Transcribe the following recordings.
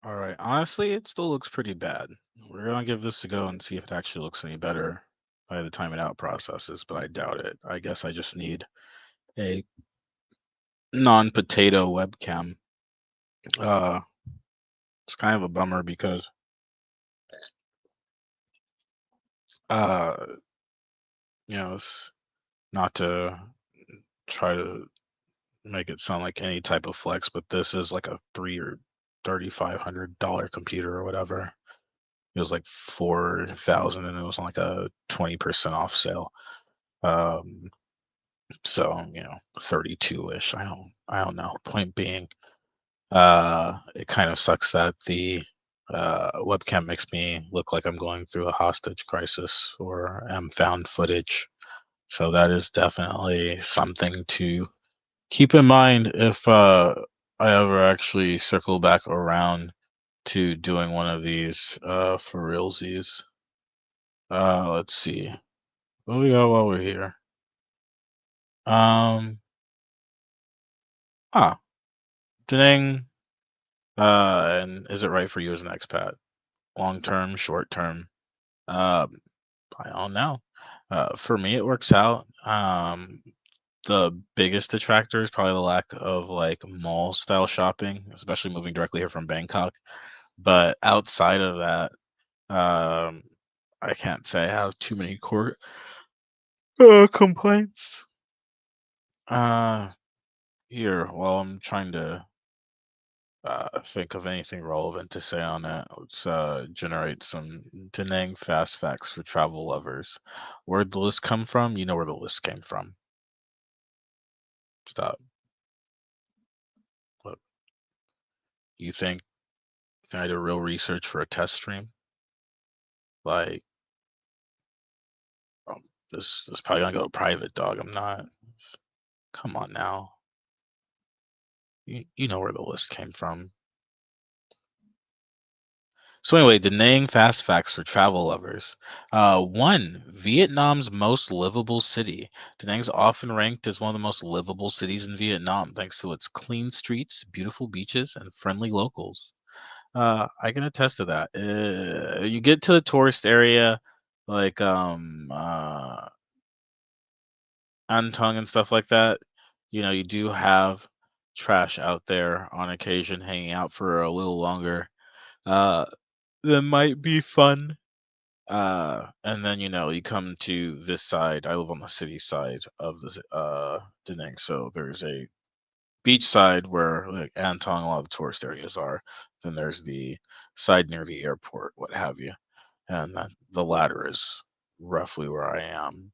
All right. Honestly, it still looks pretty bad. We're gonna give this a go and see if it actually looks any better by the time it out processes, but I doubt it. I guess I just need a non-potato webcam. Uh, it's kind of a bummer because uh, it's not to try to make it sound like any type of flex, but this is like a three or $3,500 computer or whatever. It was like 4,000, and it was on like a 20% off sale. Um, so 32-ish. I don't know. Point being, it kind of sucks that the webcam makes me look like I'm going through a hostage crisis or am found footage. So that is definitely something to keep in mind if I ever actually circle back around to doing one of these for realsies. Let's see. What do we got while we're here? Um, ah, Dang. And is it right for you as an expat? Long term, short term? Um, I don't know. For me, it works out. The biggest detractor is probably the lack of like mall style shopping, especially moving directly here from Bangkok. But outside of that, um, I can't say I have too many core complaints. Uh, Here, while I'm trying to think of anything relevant to say on that, let's generate some Danang fast facts for travel lovers. Where'd the list come from? You know where the list came from. Stop. Look, you think I did real research for a test stream? Like, um, this probably gonna go private, dog. I'm not. Come on now. You know where the list came from. So anyway, Da Nang fast facts for travel lovers. One, Vietnam's most livable city. Da Nang's often ranked as one of the most livable cities in Vietnam thanks to its clean streets, beautiful beaches, and friendly locals. I can attest to that. You get to the tourist area, like Antung and stuff like that. You do have trash out there on occasion, hanging out for a little longer. Uh, that might be fun. And then you come to this side. I live on the city side of the Da Nang, so there's a beach side where like Antong, a lot of the tourist areas are. Then there's the side near the airport, what have you, and the latter is roughly where I am.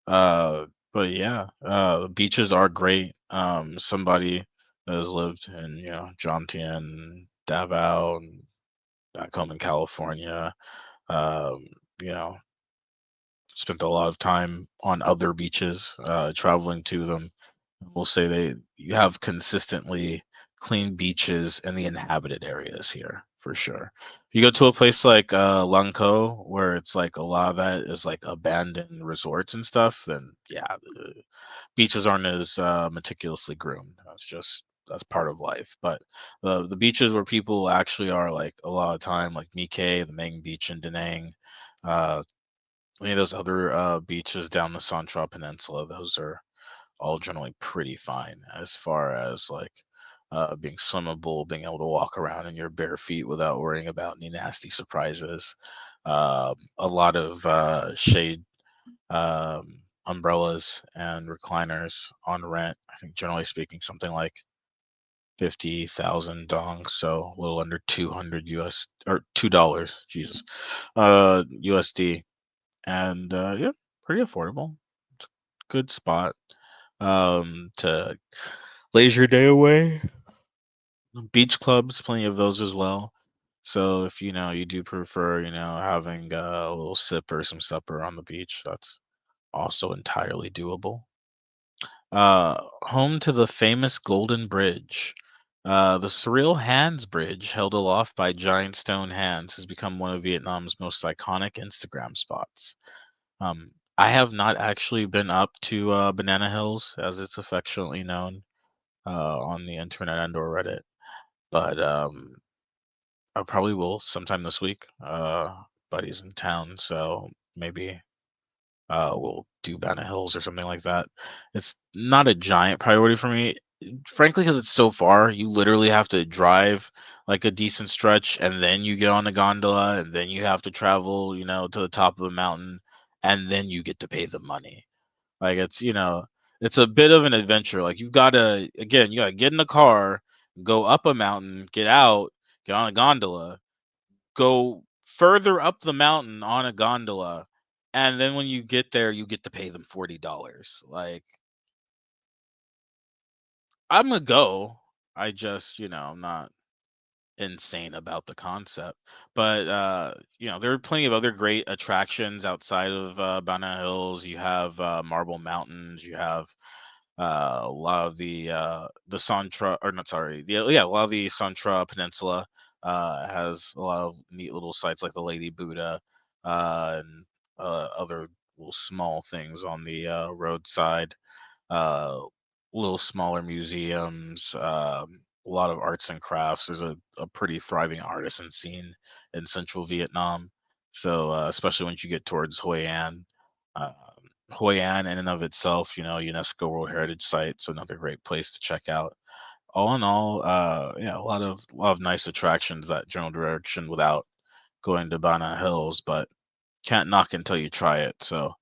But yeah, beaches are great. Somebody that has lived in Jomtien, Davao, and back home in California. Um, you know, Spent a lot of time on other beaches, traveling to them. We'll say you have consistently clean beaches in the inhabited areas here for sure. You go to a place like Langko, where it's like a lot of that is like abandoned resorts and stuff, then yeah, the beaches aren't as meticulously groomed. That's part of life. But the beaches where people actually are like a lot of time, like Mike, the main beach in Da Nang, uh, any of those other beaches down the Santra Peninsula, those are all generally pretty fine as far as like being swimmable, being able to walk around in your bare feet without worrying about any nasty surprises. A lot of shade umbrellas and recliners on rent. I think generally speaking, something like 50,000 dong, so a little under 200 US or $2, Jesus, USD, and yeah, pretty affordable. It's a good spot to laze your day away. Beach clubs, plenty of those as well. So if you do prefer having a little sip or some supper on the beach, that's also entirely doable. Home to the famous Golden Bridge. The surreal Hands Bridge, held aloft by giant stone hands, has become one of Vietnam's most iconic Instagram spots. I have not actually been up to Banana Hills, as it's affectionately known on the internet and or Reddit, but I probably will sometime this week. Buddy's in town, so maybe we'll do Banana Hills or something like that. It's not a giant priority for me, frankly, because it's so far. You literally have to drive like a decent stretch, and then you get on a gondola, and then you have to travel, to the top of the mountain, and then you get to pay the money. Like it's a bit of an adventure. Like you gotta get in the car, go up a mountain, get out, get on a gondola, go further up the mountain on a gondola, and then when you get there, you get to pay them $40. Like, I'm gonna go. I just, I'm not insane about the concept. But there are plenty of other great attractions outside of Banana Hills. You have Marble Mountains. You have a lot of the Santra, or not, sorry, yeah, a lot of the Santra Peninsula has a lot of neat little sites like the Lady Buddha and other little small things on the roadside, uh, little smaller museums, a lot of arts and crafts. There's a pretty thriving artisan scene in central Vietnam. So, especially once you get towards Hoi An. Uh, Hoi An, in and of itself, UNESCO World Heritage Site, so another great place to check out. All in all, yeah, a lot of nice attractions that general direction without going to Bana Hills, but can't knock until you try it. So I'm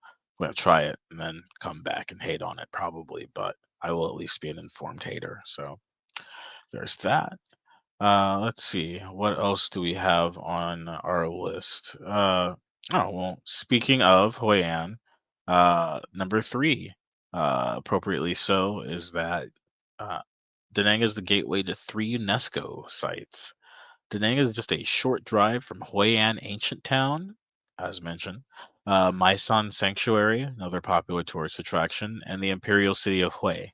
gonna try it and then come back and hate on it probably, but I will at least be an informed hater. So there's that. Let's see. What else do we have on our list? Oh, well, speaking of Hoi An, number three, appropriately so, is that uh, Da Nang is the gateway to three UNESCO sites. Da Nang is just a short drive from Hoi An Ancient Town, as mentioned, Mai San Sanctuary, another popular tourist attraction, and the Imperial City of Hue.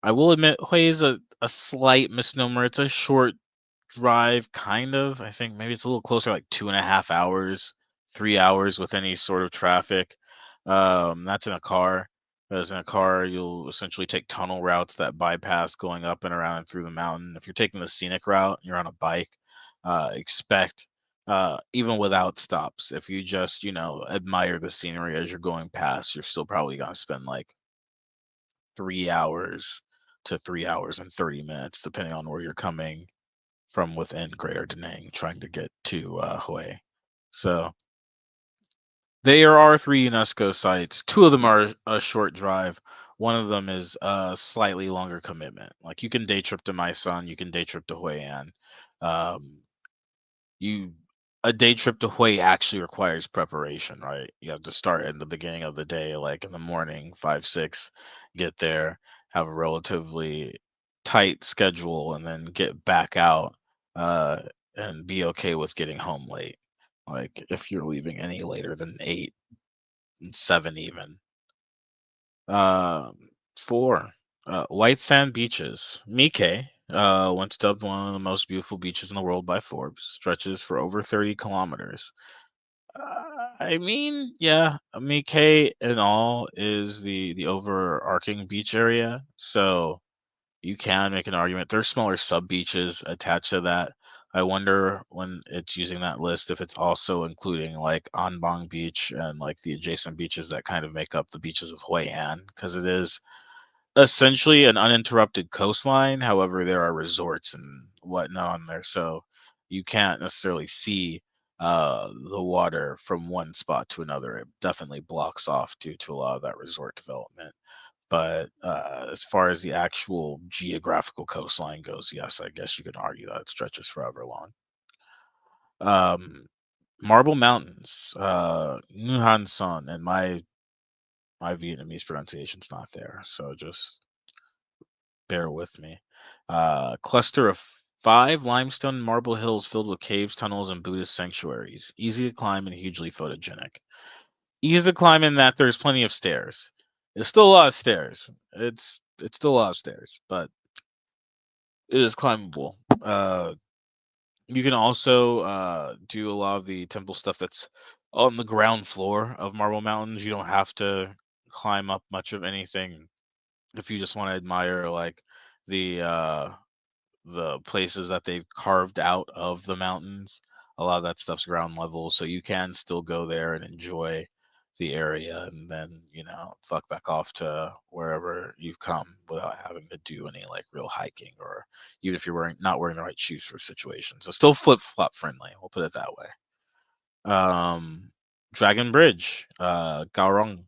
I will admit, Hue is a slight misnomer. It's a short drive, kind of. I think maybe it's a little closer, like 2.5 hours, 3 hours with any sort of traffic. That's in a car. Because in a car, you'll essentially take tunnel routes that bypass going up and around and through the mountain. If you're taking the scenic route, you're on a bike. Expect even without stops. If you just, admire the scenery as you're going past, you're still probably gonna spend like 3 hours to 3 hours and 30 minutes, depending on where you're coming from within Greater Da Nang trying to get to Hue. So there are three UNESCO sites. Two of them are a short drive. One of them is a slightly longer commitment. Like you can day trip to Mai Son, you can day trip to Hue An. Um, you A day trip to Hue actually requires preparation, right? You have to start in the beginning of the day, like in the morning, 5, 6, get there, have a relatively tight schedule, and then get back out uh, and be okay with getting home late. Like if you're leaving any later than 8 and 7 even. Um, Four, white sand beaches. Mike, once dubbed one of the most beautiful beaches in the world by Forbes, stretches for over 30 kilometers. I mean, yeah, Mike in all is the overarching beach area, so you can make an argument. There's smaller sub beaches attached to that. I wonder when it's using that list if it's also including like Anbang Beach and like the adjacent beaches that kind of make up the beaches of Hoi An, because it is essentially an uninterrupted coastline. However, there are resorts and whatnot on there, so you can't necessarily see the water from one spot to another. It definitely blocks off due to a lot of that resort development. But as far as the actual geographical coastline goes, yes, I guess you could argue that it stretches forever long. Um, Marble Mountains, Nguyen Son, and my Vietnamese pronunciation's not there, so just bear with me. Cluster of 5 limestone marble hills filled with caves, tunnels, and Buddhist sanctuaries. Easy to climb and hugely photogenic. Easy to climb in that there's plenty of stairs. There's still a lot of stairs. It's still a lot of stairs, but it is climbable. You can also do a lot of the temple stuff that's on the ground floor of Marble Mountains. You don't have to climb up much of anything if you just want to admire like the the places that they've carved out of the mountains, a lot of that stuff's ground level, so you can still go there and enjoy the area, and then fuck back off to wherever you've come without having to do any like real hiking, or even if you're not wearing the right shoes for situations. So still flip flop friendly. We'll put it that way. Um, Dragon Bridge, Gaorong.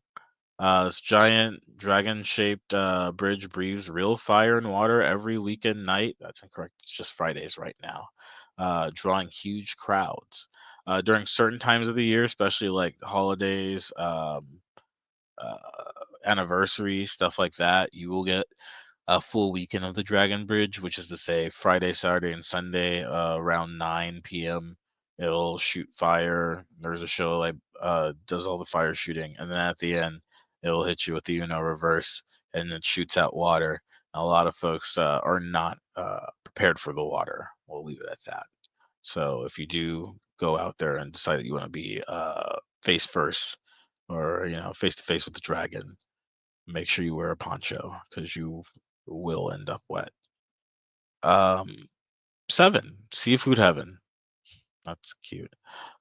This giant dragon-shaped bridge breathes real fire and water every weekend night. That's incorrect. It's just Fridays right now, drawing huge crowds. During certain times of the year, especially like holidays, uh, anniversaries, stuff like that, you will get a full weekend of the Dragon Bridge, which is to say Friday, Saturday, and Sunday around 9 p.m. It'll shoot fire. There's a show like does all the fire shooting, and then at the end it'll hit you with the Uno reverse, and it shoots out water. A lot of folks are not prepared for the water. We'll leave it at that. So if you do go out there and decide that you want to be face first, or face to face with the dragon, make sure you wear a poncho because you will end up wet. Um, 7, Seafood Heaven. That's cute.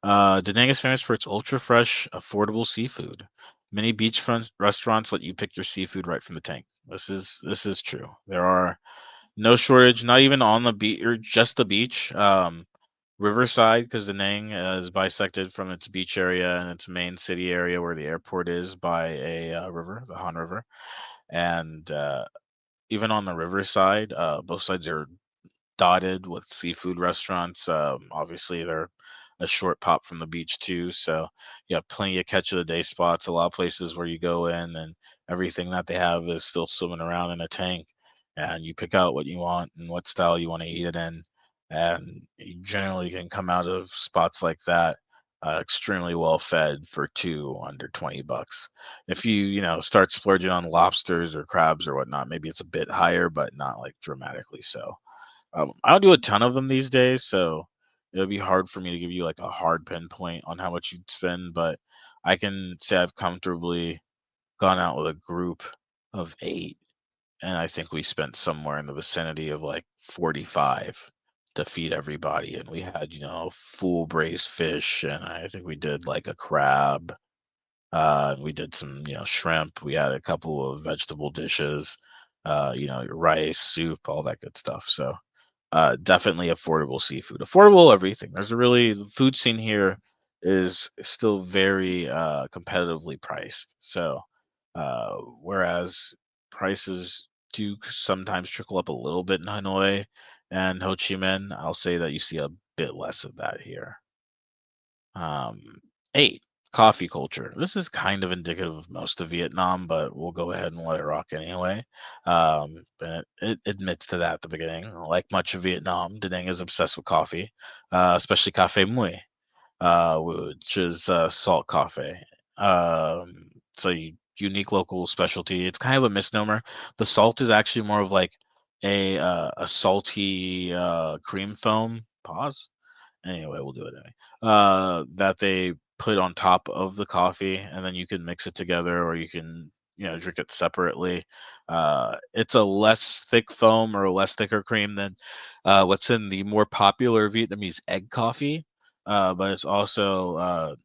Da Nang is famous for its ultra fresh, affordable seafood. Many beachfront restaurants let you pick your seafood right from the tank. This is true. There are no shortage, not even on the beach or just the beach. Riverside, because Da Nang is bisected from its beach area and its main city area where the airport is by a river, the Han River, and even on the riverside, both sides are dotted with seafood restaurants. Obviously, they're a short pop from the beach too, so you have plenty of catch of the day spots. A lot of places where you go in and everything that they have is still swimming around in a tank, and you pick out what you want and what style you want to eat it in, and you generally can come out of spots like that. Extremely well fed for two under $20. If you start splurging on lobsters or crabs or whatnot, maybe it's a bit higher, but not like dramatically so. I don't do a ton of them these days, so it would be hard for me to give you like a hard pinpoint on how much you'd spend, but I can say I've comfortably gone out with a group of 8, and I think we spent somewhere in the vicinity of like 45 to feed everybody, and we had full braised fish, and I think we did like a crab. We did some shrimp. We had a couple of vegetable dishes, rice, soup, all that good stuff. So definitely affordable seafood, affordable everything. The food scene here is still very competitively priced. So whereas prices do sometimes trickle up a little bit in Hanoi and Ho Chi Minh, I'll say that you see a bit less of that here. Um, 8, coffee culture. This is kind of indicative of most of Vietnam, but we'll go ahead and let it rock anyway. But it admits to that at the beginning. Like much of Vietnam, Da Nang is obsessed with coffee, especially Cafe Mui, which is salt coffee. It's a unique local specialty. It's kind of a misnomer. The salt is actually more of like a salty cream foam. Pause. Anyway, we'll do it anyway. That they put on top of the coffee, and then you can mix it together, or you can drink it separately. It's a less thick foam or a less thicker cream than what's in the more popular Vietnamese egg coffee, but it's also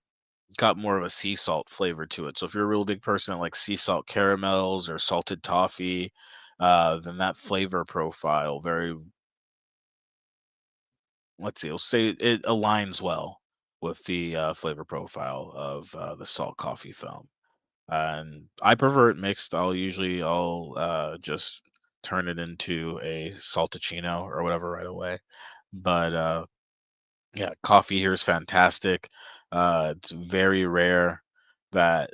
got more of a sea salt flavor to it. So if you're a real big person that likes sea salt caramels or salted toffee, then that flavor profile very let's see, it'll say it aligns well with the flavor profile of the salt coffee foam. And I prefer it mixed. I'll just turn it into a saltachino or whatever right away. But yeah, coffee here is fantastic. It's very rare that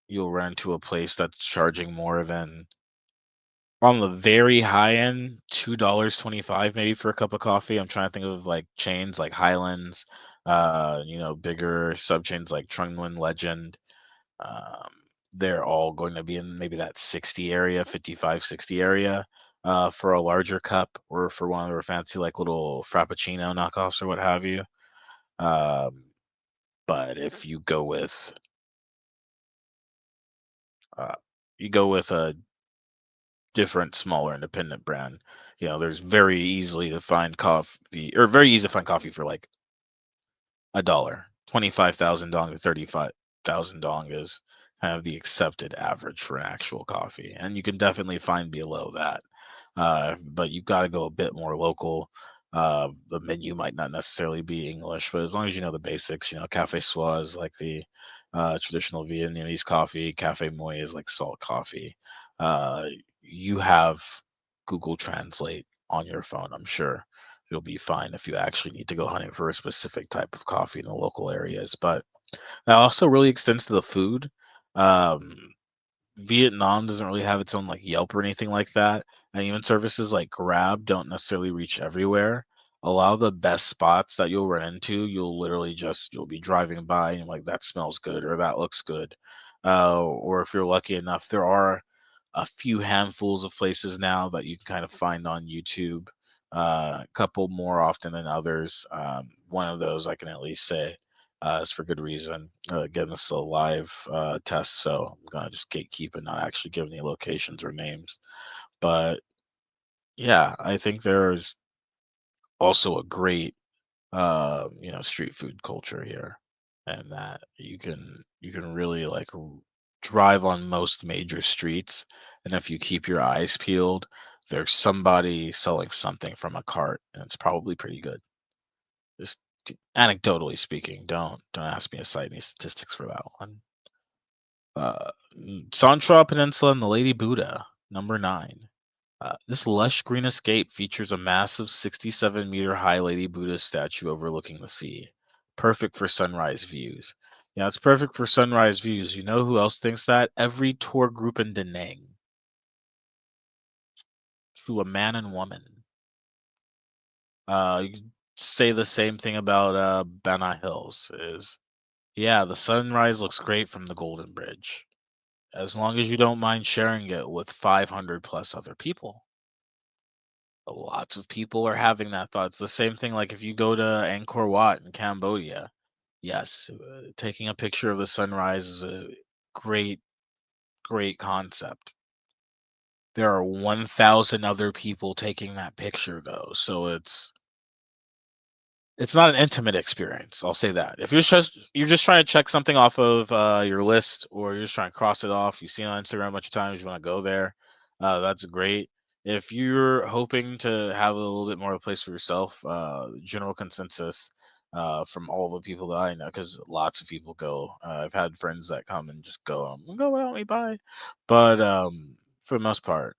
you'll run into a place that's charging more than on the very high end, $2.25 maybe for a cup of coffee. I'm trying to think of like chains like Highlands, bigger sub chains like Trung Nguyen Legend. Um, they're all going to be in maybe that 60 area, 55, 60 area for a larger cup, or for one of their fancy like little Frappuccino knockoffs or what have you. Um, but if uh, you go with a different, smaller independent brand, There's very easily to find coffee, or very easy to find coffee for like a dollar. 25,000 dong to 35,000 dong is kind of the accepted average for an actual coffee, and you can definitely find below that. But you've got to go a bit more local. The menu might not necessarily be English, but as long as you know the basics, cafe soi is like the traditional Vietnamese coffee. Cafe moi is like salt coffee. Uh, you have Google Translate on your phone, I'm sure you'll be fine if you actually need to go hunting for a specific type of coffee in the local areas. But that also really extends to the food. Um, Vietnam doesn't really have its own like Yelp or anything like that, and even services like Grab don't necessarily reach everywhere. A lot of the best spots that you'll run into, you'll be driving by and like that smells good or that looks good. Or if you're lucky enough, there are a few handfuls of places now that you can kind of find on YouTube. A couple more often than others. One of those I can at least say is for good reason. Again, this is a live test, so I'm gonna just gatekeep and not actually give any locations or names. But yeah, I think there's also a great street food culture here, and that you can really like drive on most major streets, and if you keep your eyes peeled, there's somebody selling something from a cart, and it's probably pretty good. Just anecdotally speaking, don't ask me to cite any statistics for that one. Santra Peninsula and the Lady Buddha, number 9. This lush green escape features a massive 67-meter high Lady Buddha statue overlooking the sea. Perfect for sunrise views. Yeah, it's perfect for sunrise views. You know who else thinks that? Every tour group in Da Nang. To a man and woman. You could say the same thing about Banna Hills. Yeah, the sunrise looks great from the Golden Bridge. As long as you don't mind sharing it with 500 plus other people. Lots of people are having that thought. It's the same thing like if you go to Angkor Wat in Cambodia. Yes, taking a picture of the sunrise is a great, great concept. There are 1,000 other people taking that picture though, so it's not an intimate experience. I'll say that. If you're just trying to check something off of your list, or you're just trying to cross it off, you've seen it on Instagram a bunch of times, you want to go there, that's great. If you're hoping to have a little bit more of a place for yourself, general consensus from all the people that I know, because lots of people go. I've had friends that come and just go without me, bye. But for the most part,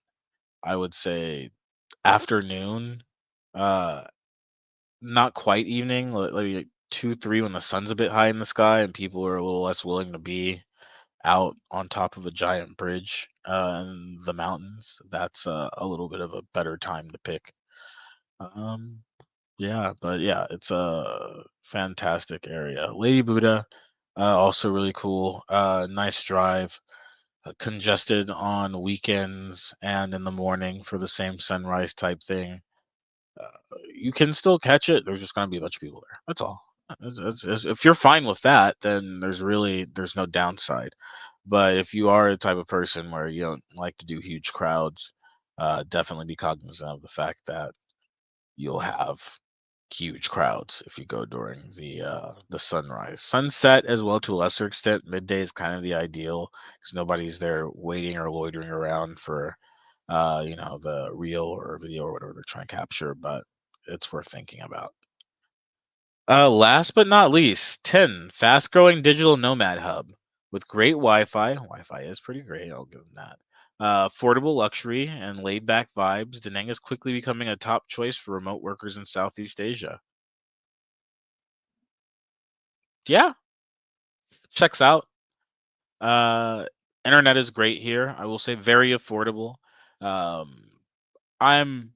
I would say afternoon. Uh, Not quite evening, like 2, 3 when the sun's a bit high in the sky and people are a little less willing to be out on top of a giant bridge, in the mountains. That's, a little bit of a better time to pick. Um, yeah, but yeah, it's a fantastic area. Lady Buddha, also really cool, nice drive, congested on weekends and in the morning for the same sunrise type thing. Uh, you can still catch it. There's just gonna be a bunch of people there. That's all. If you're fine with that, then there's no downside. But if you are a type of person where you don't like to do huge crowds, definitely be cognizant of the fact that you'll have huge crowds if you go during the sunrise. Sunset as well to a lesser extent. Midday is kind of the ideal because nobody's there waiting or loitering around for the reel or video or whatever they're trying to capture, but it's worth thinking about. Last but not least, 10, fast growing digital nomad hub with great Wi-Fi. Wi-Fi is pretty great, I'll give them that. Affordable luxury and laid back vibes. Da Nang is quickly becoming a top choice for remote workers in Southeast Asia. Yeah, checks out. Uh, Internet is great here. I will say very affordable. Um, I'm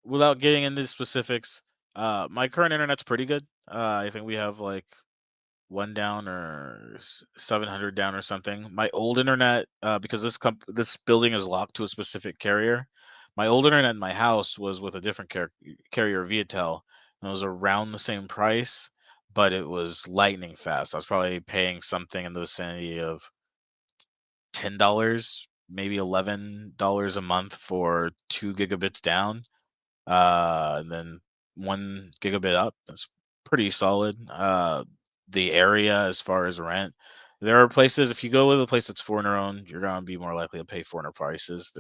Without getting into specifics, my current internet's pretty good. I think we have like one down or 700 down or something. My old internet, because this building is locked to a specific carrier. My old internet in my house was with a different carrier, Viatel, and it was around the same price, but it was lightning fast. I was probably paying something in the vicinity of $10 maybe $11 a month for 2 gigabits down, and then 1 gigabit up. That's pretty solid. The area as far as rent, there are places. If you go with a place that's foreigner owned, you're gonna be more likely to pay foreigner prices.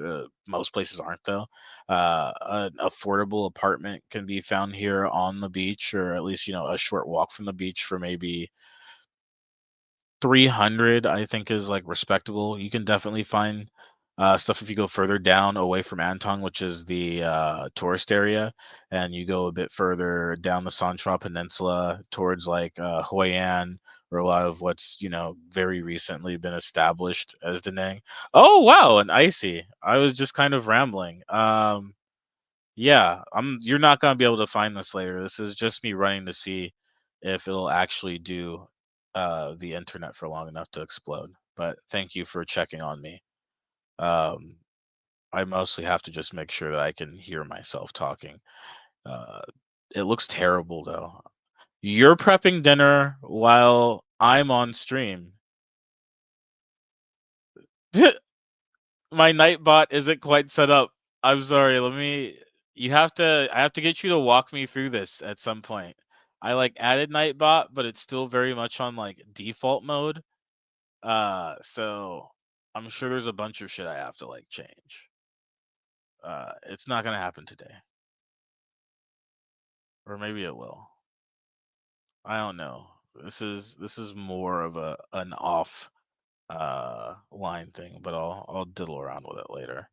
Most places aren't though. An affordable apartment can be found here on the beach, or at least a short walk from the beach for maybe 300. I think is like respectable. You can definitely find stuff if you go further down away from Antong, which is the tourist area, and you go a bit further down the Santra Peninsula towards like Hoi An, or a lot of what's very recently been established as Da Nang. Oh wow, and icy. I was just kind of rambling. Yeah, you're not gonna be able to find this later. This is just me running to see if it'll actually do the internet for long enough to explode. But thank you for checking on me. Um, I mostly have to just make sure that I can hear myself talking. Uh, it looks terrible though. You're prepping dinner while I'm on stream. My Nightbot isn't quite set up. I'm sorry. I have to get you to walk me through this at some point. I like added Nightbot, but it's still very much on like default mode. So I'm sure there's a bunch of shit I have to like change. It's not gonna happen today, or maybe it will. I don't know. This is more of an off line thing, but I'll diddle around with it later.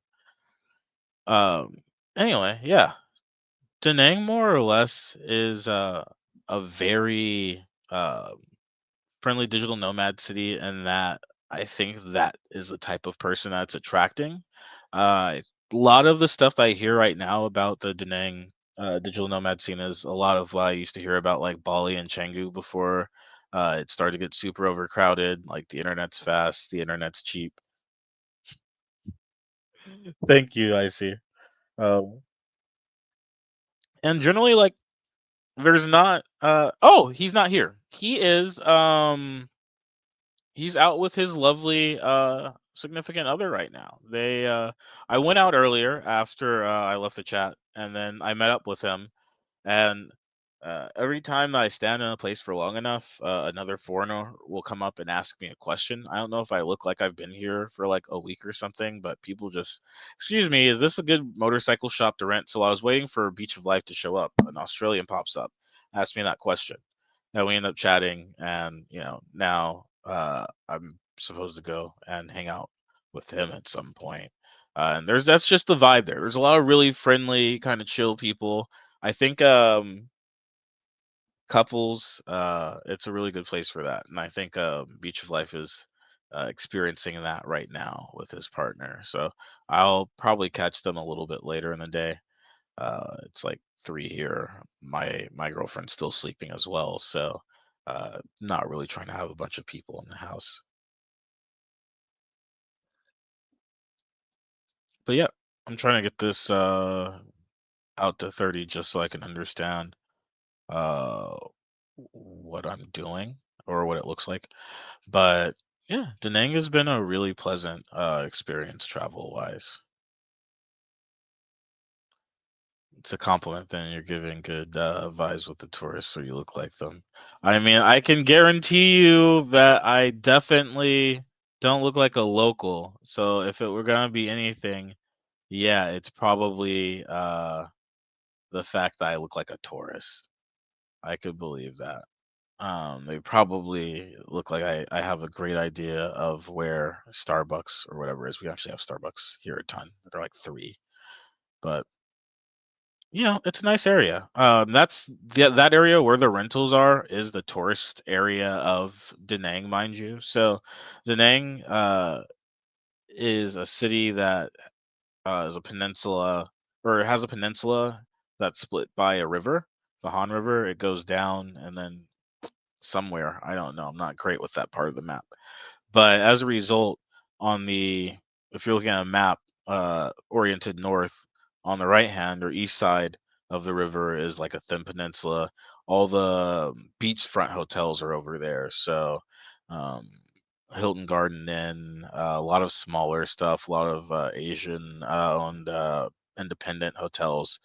Um. Anyway, yeah. Da Nang more or less is a very friendly digital nomad city, and that I think that is the type of person that's attracting. A lot of the stuff that I hear right now about the Da Nang digital nomad scene is a lot of what I used to hear about like Bali and Canggu before it started to get super overcrowded. Like the internet's fast, the internet's cheap. Thank you, I see. Um, and generally, like there's not oh, he's not here. He's out with his lovely significant other right now. I went out earlier after I left the chat, and then I met up with him, and every time that I stand in a place for long enough, another foreigner will come up and ask me a question. I don't know if I look like I've been here for like a week or something, but people just, excuse me, is this a good motorcycle shop to rent? So I was waiting for Beach of Life to show up. An Australian pops up, asked me that question. And we end up chatting, and now I'm supposed to go and hang out with him at some point. And that's just the vibe there. There's a lot of really friendly, kind of chill people. I think couples, it's a really good place for that. And I think Beach of Life is experiencing that right now with his partner. So I'll probably catch them a little bit later in the day. It's like 3 here. My girlfriend's still sleeping as well, so not really trying to have a bunch of people in the house. But yeah, I'm trying to get this out to 30 just so I can understand uh what I'm doing or what it looks like. But yeah, Da Nang has been a really pleasant experience travel wise. It's a compliment, then you're giving good vibes with the tourists, so you look like them. I mean, I can guarantee you that I definitely don't look like a local. So if it were gonna be anything, yeah, it's probably the fact that I look like a tourist. I could believe that. They probably look like I have a great idea of where Starbucks or whatever it is. We actually have Starbucks here a ton. They're like three, but it's a nice area. That area where the rentals are is the tourist area of Da Nang, mind you. So Da Nang is a city that is a peninsula, or it has a peninsula that's split by a river, the Han River. It goes down and then somewhere, I don't know. I'm not great with that part of the map. But as a result, on the if you're looking at a map oriented north, on the right hand or east side of the river is like a thin peninsula. All the beachfront hotels are over there. So um, Hilton Garden Inn, a lot of smaller stuff, a lot of Asian owned independent hotels.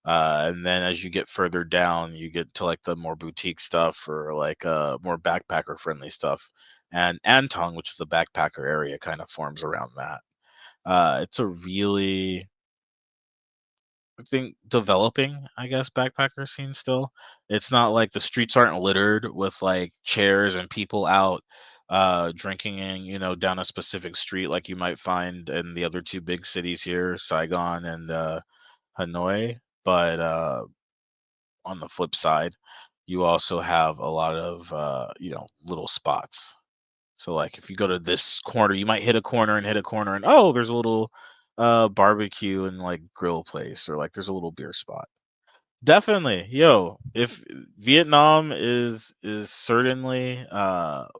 And then as you get further down, you get to like the more boutique stuff or like more backpacker friendly stuff. And Antong, which is the backpacker area, kind of forms around that. It's a really, I think, developing, I guess, backpacker scene still. It's not like the streets aren't littered with like chairs and people out drinking in, down a specific street like you might find in the other two big cities here, Saigon and Hanoi. But on the flip side, you also have a lot of little spots. So like if you go to this corner, you might hit a corner and hit a corner and oh, there's a little barbecue and like grill place or like there's a little beer spot. Definitely. Yo, if Vietnam is certainly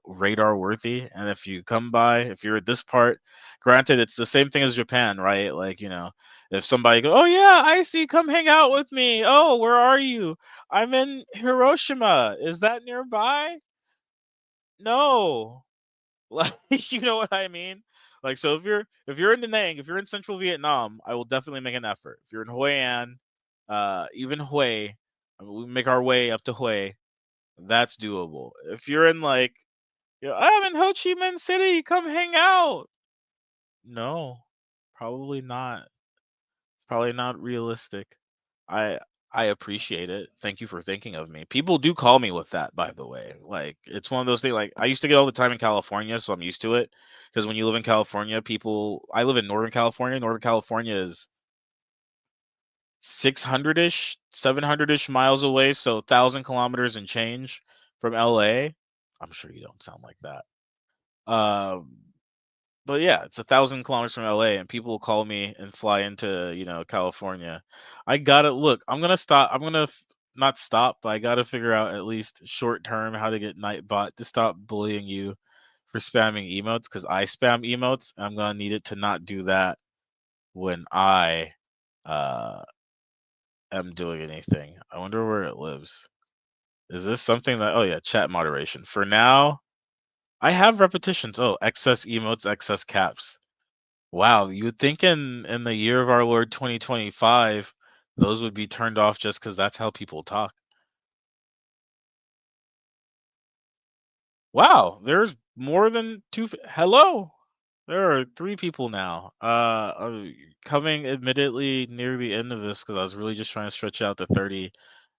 radar worthy, and if you come by, if you're at this part, granted it's the same thing as Japan, right? Like, if somebody go, "Oh yeah, I see, come hang out with me." "Oh, where are you?" "I'm in Hiroshima." "Is that nearby?" "No." Like, you know what I mean? Like, so if you're in Da Nang, if you're in Central Vietnam, I will definitely make an effort. If you're in Hoi An, even Hue, I mean, we make our way up to Hue. That's doable. If you're in like, I'm in Ho Chi Minh City, come hang out. No, probably not. It's probably not realistic. I I appreciate it. Thank you for thinking of me. People do call me with that, by the way. Like it's one of those things. Like I used to get all the time in California, so I'm used to it. Because when you live in California, I live in Northern California. Northern California is 600-ish, 700-ish miles away, so 1,000 kilometers and change from LA. I'm sure you don't sound like that. Um, but yeah, it's 1,000 kilometers from LA, and people will call me and fly into California. I gotta look. I'm gonna stop. I'm gonna not stop, but I gotta figure out at least short term how to get Nightbot to stop bullying you for spamming emotes because I spam emotes. I'm gonna need it to not do that when I uh am doing anything. I wonder where it lives. Is this something that? Oh yeah, chat moderation. For now, I have repetitions. Oh, excess emotes, excess caps. Wow, you would think in the year of our Lord 2025, those would be turned off just because that's how people talk. Wow, there's more than two. Hello, there are three people now. Coming admittedly near the end of this because I was really just trying to stretch out to 30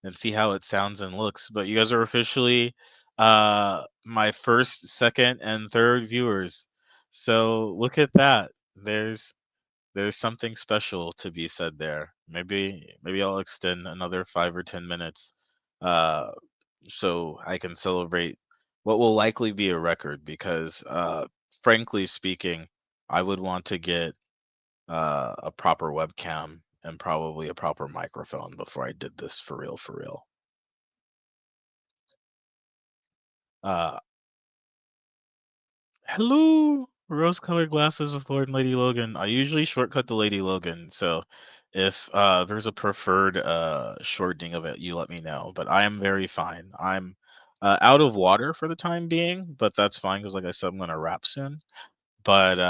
and see how it sounds and looks. But you guys are officially my first, second, and third viewers. So look at that. There's something special to be said there. Maybe I'll extend another 5 or 10 minutes, uh, so I can celebrate what will likely be a record. Because, frankly speaking, I would want to get a proper webcam and probably a proper microphone before I did this for real, for real. Uh, Hello, rose-colored glasses with Lord and Lady Logan. I usually shortcut to Lady Logan, so if there's a preferred shortening of it, you let me know. But I am very fine. I'm out of water for the time being, but that's fine because, like I said, I'm gonna wrap soon. But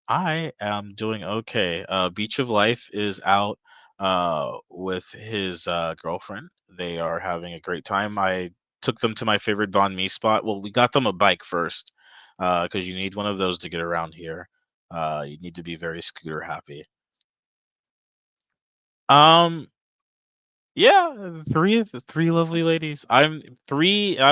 I am doing okay. Beach of Life is out with his girlfriend. They are having a great time. I took them to my favorite banh mi spot. Well, we got them a bike first because you need one of those to get around here. You need to be very scooter happy. Um, Yeah, three lovely ladies. I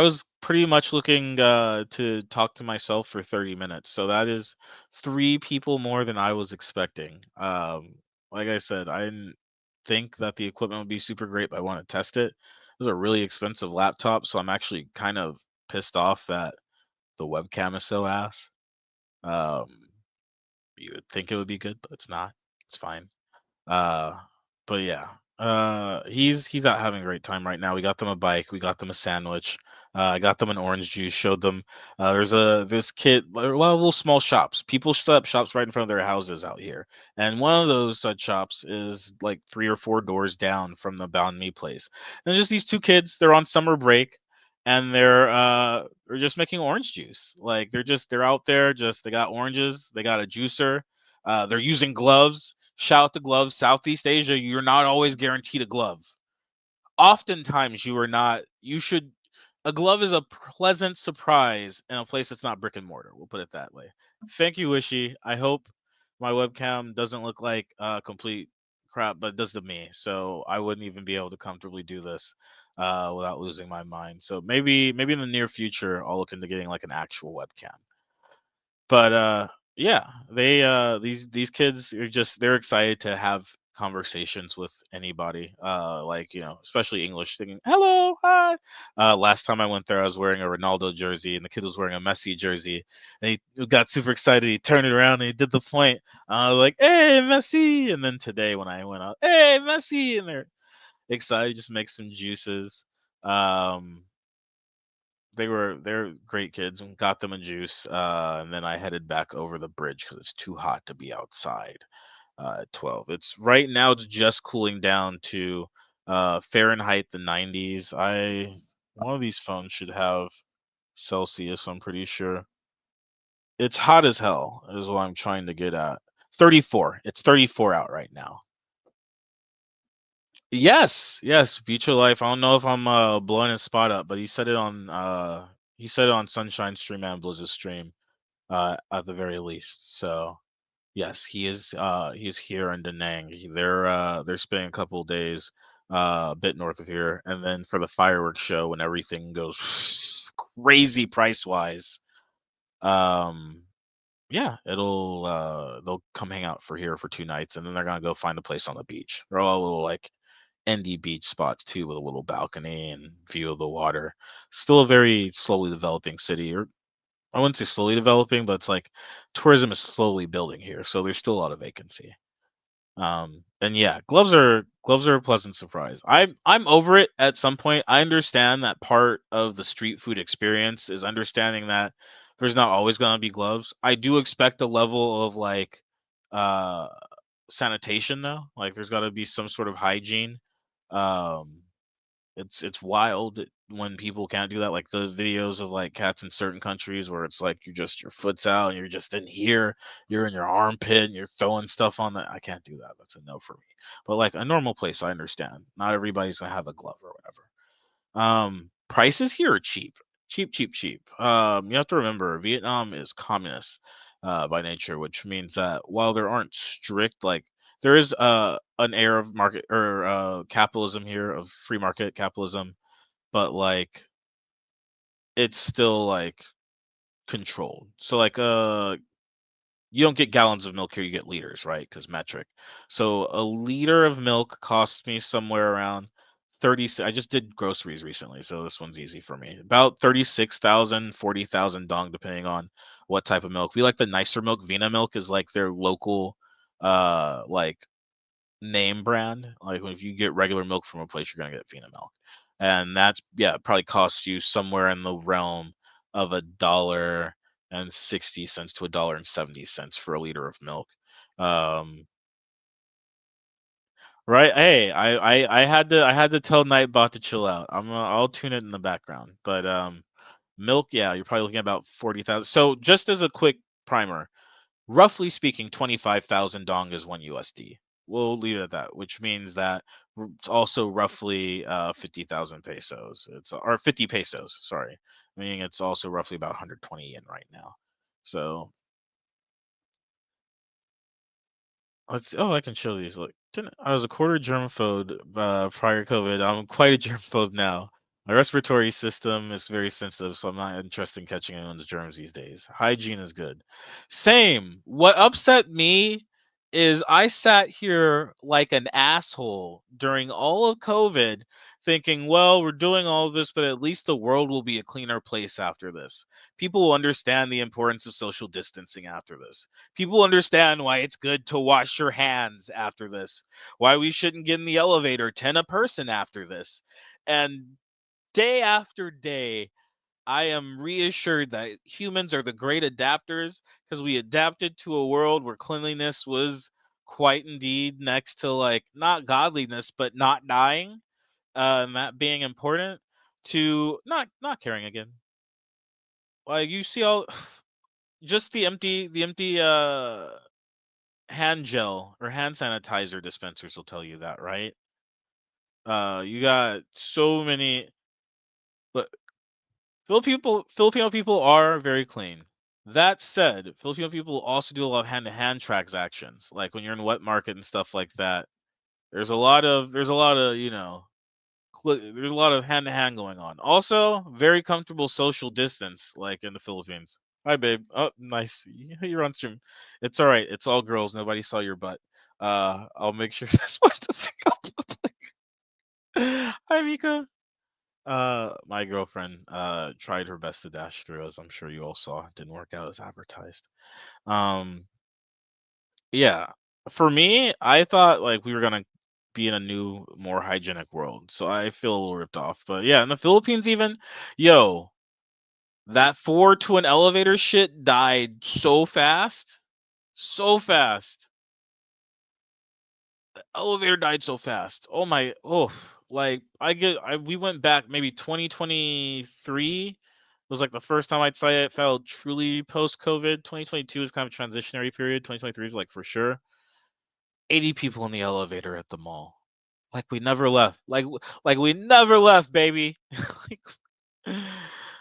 was pretty much looking to talk to myself for 30 minutes. So that is three people more than I was expecting. Like I said, I didn't think that the equipment would be super great, but I want to test it. It was a really expensive laptop, so I'm actually kind of pissed off that the webcam is so ass. Um, you would think it would be good, but it's not. It's fine. Uh, but yeah, he's out having a great time right now. We got them a bike, we got them a sandwich, I got them an orange juice. Showed them there's this kid, a lot of little small shops. People set up shops right in front of their houses out here, and one of those such shops is like 3 or 4 doors down from the Banh Mi place. And there's just these two kids. They're on summer break, and they're just making orange juice. Like they're out there, just they got oranges, they got a juicer, they're using gloves. Shout out to gloves. Southeast Asia, you're not always guaranteed a glove. Oftentimes you are not. You should. A glove is a pleasant surprise in a place that's not brick and mortar. We'll put it that way. Thank you, Wishy. I hope my webcam doesn't look like complete crap, but it does to me. So I wouldn't even be able to comfortably do this without losing my mind. So maybe in the near future I'll look into getting like an actual webcam. But yeah, these kids are just they're excited to have conversations with anybody, like, especially English, thinking hello, hi. Last time I went there I was wearing a Ronaldo jersey and the kid was wearing a Messi jersey, and he got super excited. He turned it around and he did the point, like, hey Messi. And then today when I went out, hey Messi, and they're excited, just make some juices. um they're great kids, and got them a juice, and then I headed back over the bridge because it's too hot to be outside at 12. It's right now it's just cooling down to Fahrenheit the 90s. I One of these phones should have Celsius, I'm pretty sure. It's hot as hell is what I'm trying to get at. 34. It's 34 out right now. Yes, yes, Future Life. I don't know if I'm blowing his spot up, but he said it on Sunshine Stream and Blizz's stream, at the very least. So yes, he's here in Da Nang. They're spending a couple of days a bit north of here, and then for the fireworks show when everything goes crazy price wise, um yeah, they'll come hang out for here for 2 nights, and then they're gonna go find a place on the beach. They're all little like indie beach spots too, with a little balcony and view of the water. Still a very slowly developing city, or I wouldn't say slowly developing, but it's like tourism is slowly building here, so there's still a lot of vacancy. And yeah, gloves are a pleasant surprise. I'm over it at some point. I understand that part of the street food experience is understanding that there's not always gonna be gloves. I do expect a level of like uh sanitation though. Like there's gotta be some sort of hygiene. Um it's wild when people can't do that. Like the videos of like cats in certain countries where it's like your foot's out and you're just in here, you're in your armpit and you're throwing stuff on that. I can't do that. That's a no for me. But like a normal place, I understand. Not everybody's gonna have a glove or whatever. Prices here are cheap, cheap, cheap, cheap. You have to remember Vietnam is communist by nature, which means that while there aren't strict like there is an air of market or capitalism here, of free market capitalism, but like it's still like controlled. So like you don't get gallons of milk here, you get liters, right? Because metric. So a liter of milk costs me somewhere around 30. I just did groceries recently, so this one's easy for me. About 36,000, 40,000 dong, depending on what type of milk. We like the nicer milk. Vina milk is like their local, like name brand. Like if you get regular milk from a place, you're gonna get Vina milk, and that's yeah, it probably costs you somewhere in the realm of $1.60 to $1.70 for a liter of milk. Um, right? Hey, I had to tell Nightbot to chill out. I'll tune it in the background, but milk, yeah, you're probably looking at about 40,000. So just as a quick primer, roughly speaking, 25,000 dong is 1 USD. We'll leave it at that, which means that it's also roughly 50,000 pesos. It's or 50 pesos, sorry. Meaning it's also roughly about 120 yen right now. So let's. Oh, I can show these. Look, I was a quarter germaphobe prior COVID. I'm quite a germaphobe now. My respiratory system is very sensitive, so I'm not interested in catching anyone's germs these days. Hygiene is good. Same. What upset me is I sat here like an asshole during all of COVID thinking, well, we're doing all of this, but at least the world will be a cleaner place after this. People will understand the importance of social distancing after this. People understand why it's good to wash your hands after this, why we shouldn't get in the elevator 10 a person after this. And day after day, I am reassured that humans are the great adapters because we adapted to a world where cleanliness was quite indeed next to like not godliness, but not dying, and that being important. to not caring again. Like you see all just the empty hand gel or hand sanitizer dispensers will tell you that, right? You got so many, but Filipino people are very clean. That said, Filipino people also do a lot of hand-to-hand transactions. Like when you're in wet market and stuff like that, there's a lot of there's a lot of hand-to-hand going on. Also, very comfortable social distance, like in the Philippines. Hi, babe. Oh, nice. You're on stream. It's all right. It's all girls. Nobody saw your butt. I'll make sure this one doesn't go public. Hi, Mika. My girlfriend tried her best to dash through, as I'm sure you all saw. It didn't work out as advertised. Um, yeah. For me, I thought like we were gonna be in a new, more hygienic world, so I feel a little ripped off. But yeah, in the Philippines, even, yo, that four to an elevator shit died so fast, so fast. Elevator died so fast. Oh my, oh, like we went back maybe 2023 was like the first time I'd say it felt truly post COVID. 2022 is kind of a transitionary period. 2023 is like for sure 80 people in the elevator at the mall. Like we never left. Like we never left, baby. like,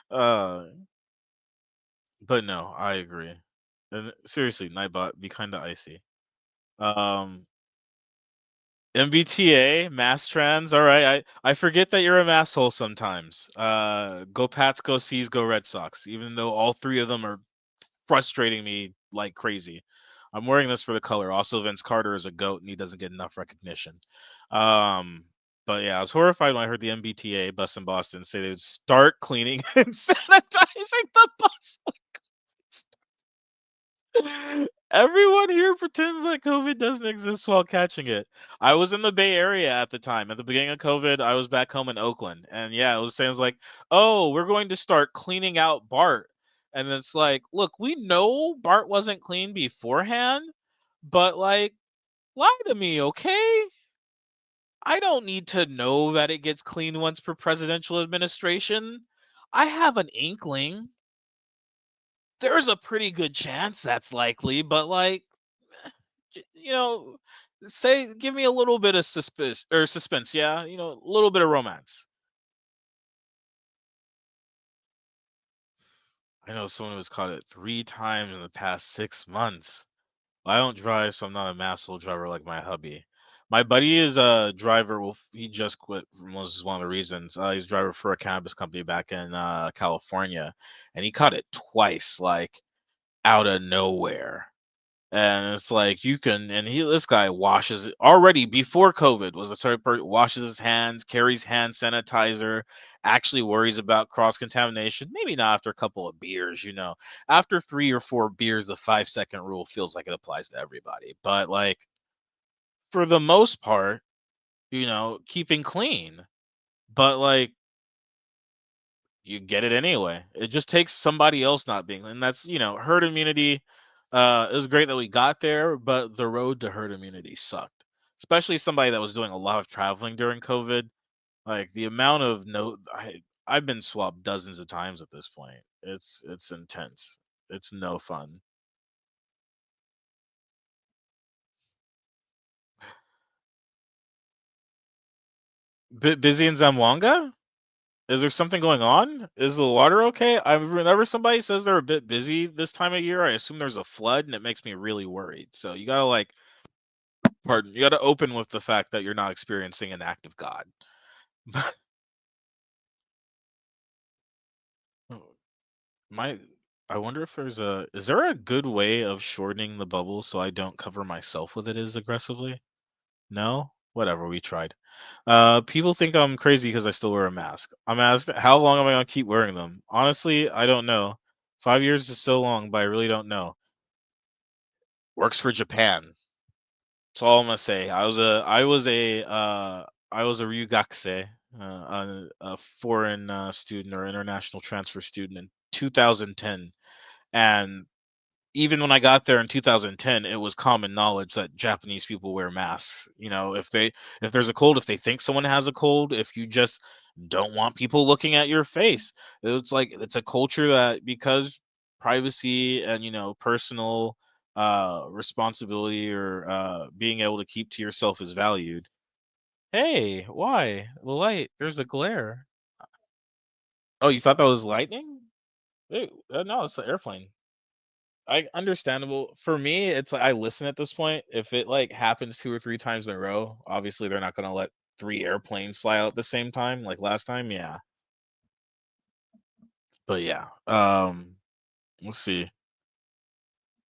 uh, but no, I agree. And seriously, Nightbot, be kind of icy. Um, MBTA, mass trans. All right, I forget that you're a masshole sometimes. Go Pats, go Seas, go Red Sox. Even though all three of them are frustrating me like crazy. I'm wearing this for the color. Also, Vince Carter is a goat and he doesn't get enough recognition. Um, but yeah, I was horrified when I heard the MBTA bus in Boston say they would start cleaning and sanitizing the bus. Everyone here pretends like COVID doesn't exist while catching it. I was in the Bay Area at the time. At the beginning of COVID, I was back home in Oakland. And yeah, it was saying like, oh, we're going to start cleaning out Bart. And it's like, look, we know Bart wasn't clean beforehand, but like, lie to me, okay? I don't need to know that it gets cleaned once per presidential administration. I have an inkling. There's a pretty good chance that's likely, but like, you know, say give me a little bit of suspense, yeah, a little bit of romance. I know someone who's caught it 3 times in the past 6 months. I don't drive, so I'm not a massable driver like my hubby. My buddy is a driver. Well, he just quit. Was one of the reasons. He's a driver for a cannabis company back in California, and he caught it twice, like out of nowhere. And it's like you can, and this guy washes it already before COVID was a certain person washes his hands, carries hand sanitizer, actually worries about cross contamination. Maybe not after a couple of beers. After 3 or 4 beers, the 5-second rule feels like it applies to everybody. But like for the most part, keeping clean. But like you get it anyway. It just takes somebody else not being, and that's herd immunity. It was great that we got there, but the road to herd immunity sucked. Especially somebody that was doing a lot of traveling during COVID. Like the amount of I've been swabbed dozens of times at this point. It's intense. It's no fun. Bit busy in Zamboanga? Is there something going on? Is the water okay? I whenever somebody says they're a bit busy this time of year, I assume there's a flood, and it makes me really worried. So you gotta pardon, you gotta open with the fact that you're not experiencing an act of God. Oh, My, I wonder if is there a good way of shortening the bubble so I don't cover myself with it as aggressively? No? Whatever, we tried. People think I'm crazy because I still wear a mask. I'm asked, how long am I gonna keep wearing them? Honestly, I don't know. 5 years is so long, but I really don't know. Works for Japan. That's all I'm gonna say. I was a Ryugakse, a foreign student or international transfer student in 2010, and even when I got there in 2010, it was common knowledge that Japanese people wear masks. If there's a cold, if they think someone has a cold, if you just don't want people looking at your face, it's like it's a culture that, because privacy and personal responsibility, or being able to keep to yourself is valued. Hey, why? The light. There's a glare. Oh, you thought that was lightning? No, it's the airplane. Understandable. For me, it's like I listen at this point. If it like happens 2 or 3 times in a row, obviously they're not gonna let 3 airplanes fly out at the same time like last time, yeah. But yeah, let's see.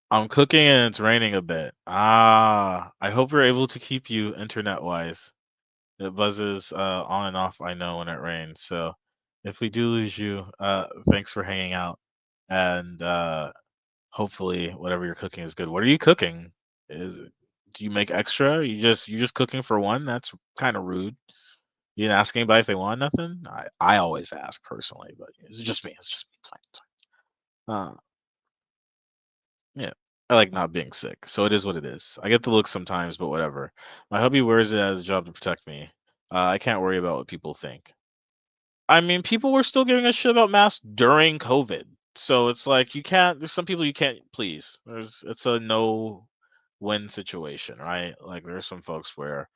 I'm cooking and it's raining a bit. I hope we're able to keep you internet-wise. It buzzes, on and off, I know, when it rains, so if we do lose you, thanks for hanging out, and, hopefully whatever you're cooking is good. What are you cooking? Do you make extra? You just cooking for one? That's kind of rude. You didn't ask anybody if they want nothing? I always ask personally, but it's just me. It's just me. It's fine. It's fine. Yeah. I like not being sick, so it is what it is. I get the look sometimes, but whatever. My hubby wears it as a job to protect me. I can't worry about what people think. I mean, people were still giving a shit about masks during COVID. So it's like there's some people you can't please. It's a no win situation, right? Like there's some folks where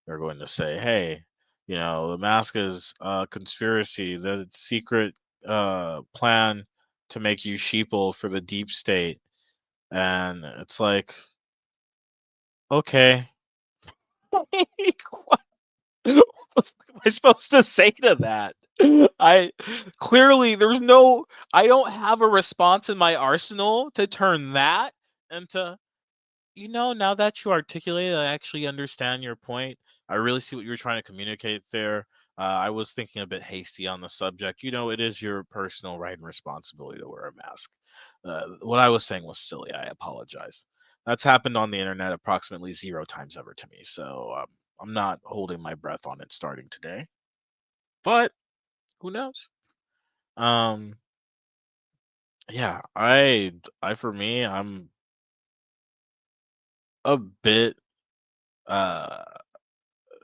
they're going to say, "Hey, the mask is a conspiracy, the secret plan to make you sheeple for the deep state." And it's like, "Okay." What the fuck am I supposed to say to that? I clearly there's no I don't have a response in my arsenal to turn that into, now that you articulate it, I actually understand your point. I really see what you were trying to communicate there. I was thinking a bit hasty on the subject. It is your personal right and responsibility to wear a mask. What I was saying was silly. I apologize. That's happened on the internet approximately 0 times ever to me. So I'm not holding my breath on it starting today. But who knows? Um, yeah, I for me, I'm a bit uh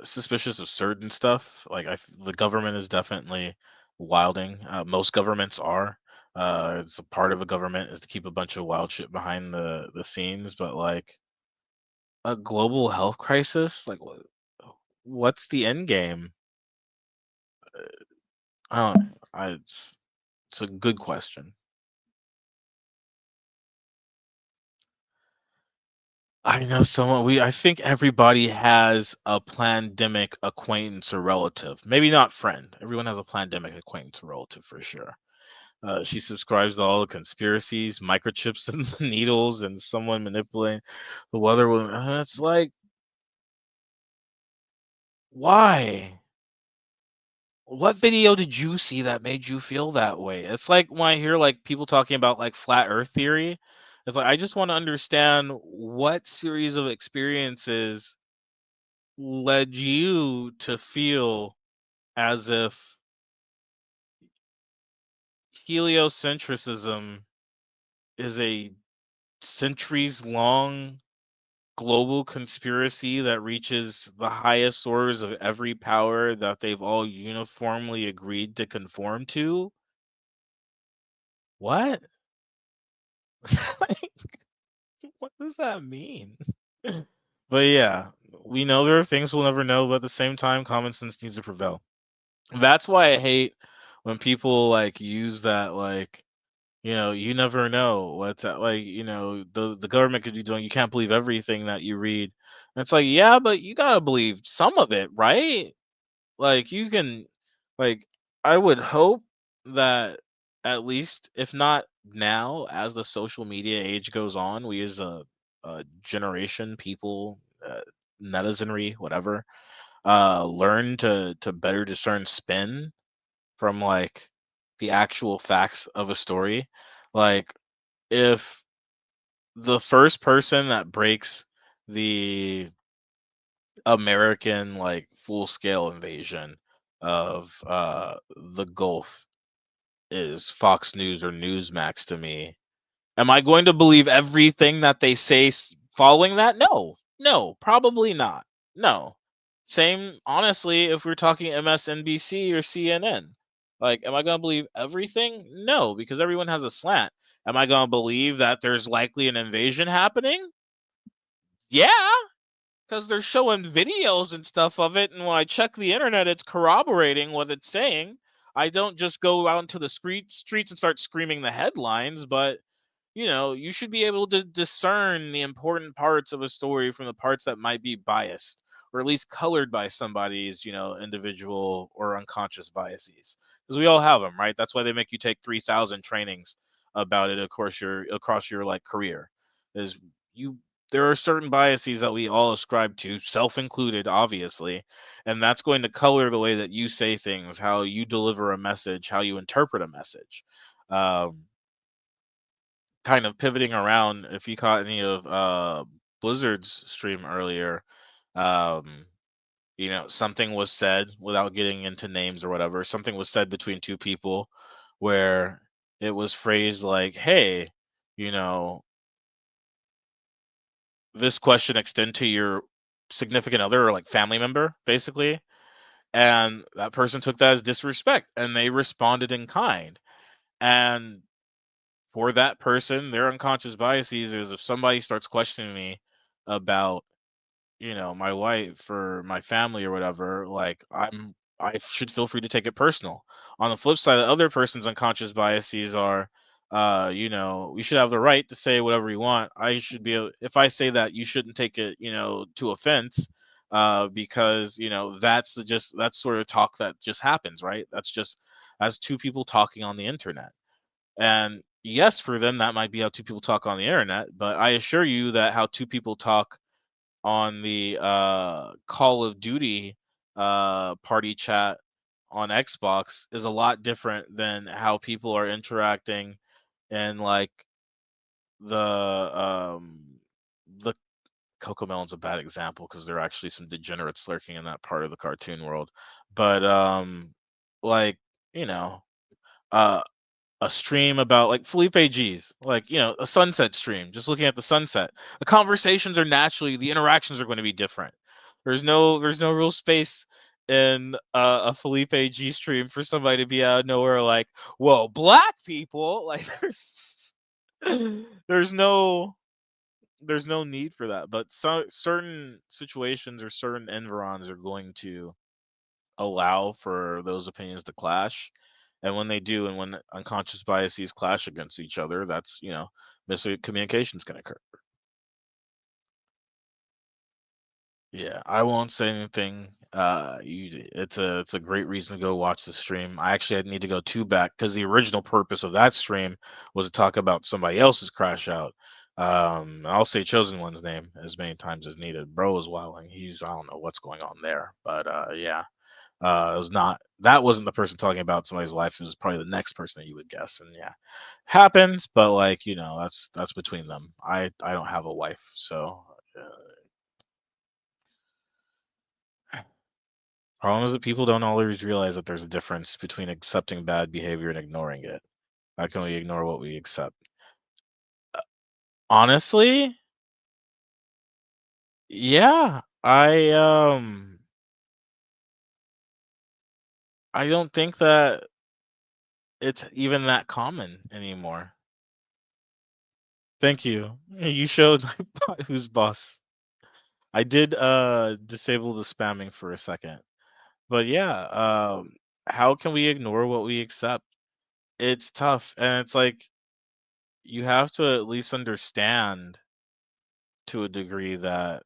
suspicious of certain stuff. Like the government is definitely wilding. Most governments are. It's a part of a government is to keep a bunch of wild shit behind the scenes, but like a global health crisis, like what's the end game? I don't. It's a good question. I know someone I think everybody has a pandemic acquaintance or relative. Maybe not friend. Everyone has a pandemic acquaintance or relative for sure. She subscribes to all the conspiracies, microchips and the needles, and someone manipulating the weather. It's like, why? What video did you see that made you feel that way? It's like when I hear like people talking about like flat Earth theory. It's like I just want to understand what series of experiences led you to feel as if heliocentrism is a centuries long global conspiracy that reaches the highest orders of every power that they've all uniformly agreed to conform to? What? Like, what does that mean? But yeah, we know there are things we'll never know, but at the same time, common sense needs to prevail. That's why I hate when people like use that like, you never know what's that like, the government could be doing, you can't believe everything that you read. And it's like, yeah, but you gotta believe some of it, right? Like you can like I would hope that at least if not now, as the social media age goes on, we as a generation, people, netizenry, whatever, learn to better discern spin from like the actual facts of a story. Like if the first person that breaks the American like full scale invasion of the Gulf is Fox News or Newsmax to me, Am I going to believe everything that they say following that? No. No, probably not. No. Same, honestly, if we're talking MSNBC or CNN. Like, am I going to believe everything? No, because everyone has a slant. Am I going to believe that there's likely an invasion happening? Yeah, because they're showing videos and stuff of it. And when I check the internet, it's corroborating what it's saying. I don't just go out into the streets and start screaming the headlines, but you should be able to discern the important parts of a story from the parts that might be biased or at least colored by somebody's, individual or unconscious biases. Because we all have them, right? That's why they make you take 3,000 trainings about it across your like career. Is you There are certain biases that we all ascribe to, self included, obviously, and that's going to color the way that you say things, how you deliver a message, how you interpret a message. Um, Kind of pivoting around, if you caught any of Blizzard's stream earlier, um, something was said without getting into names or whatever. Something was said between two people where it was phrased like, "Hey, you know, this question extend to your significant other or like family member, basically." And that person took that as disrespect, and they responded in kind. And for that person, their unconscious biases is if somebody starts questioning me about, my wife or my family or whatever, like I should feel free to take it personal. On the flip side, the other person's unconscious biases are, we should have the right to say whatever you want. If I say that, you shouldn't take it, to offense, because that's sort of talk that just happens, right? That's just as two people talking on the internet. And yes, for them, that might be how two people talk on the internet, but I assure you that how two people talk on the Call of Duty party chat on Xbox is a lot different than how people are interacting in like the Cocomelon's a bad example because there are actually some degenerates lurking in that part of the cartoon world. But like, you know, uh a stream about like Felipe G's, like, a sunset stream, just looking at the sunset. The conversations are naturally, the interactions are going to be different. There's no real space in a Felipe G stream for somebody to be out of nowhere like, "Whoa, black people!" Like there's no there's no need for that. But certain situations or certain environs are going to allow for those opinions to clash. And when they do, and when unconscious biases clash against each other, that's, miscommunications can occur. Yeah, I won't say anything. It's a great reason to go watch the stream. I actually need to go back because the original purpose of that stream was to talk about somebody else's crash out. I'll say chosen one's name as many times as needed. Bro is wilding. I don't know what's going on there, but yeah. It was not that wasn't the person talking about somebody's wife. It was probably the next person that you would guess. And yeah, happens, but like, that's between them. I don't have a wife, so problem is that people don't always realize that there's a difference between accepting bad behavior and ignoring it. How can we ignore what we accept? Honestly, yeah, I don't think that it's even that common anymore. Thank you. You showed who's boss. I did disable the spamming for a second. But yeah, how can we ignore what we accept? It's tough, and it's like you have to at least understand to a degree that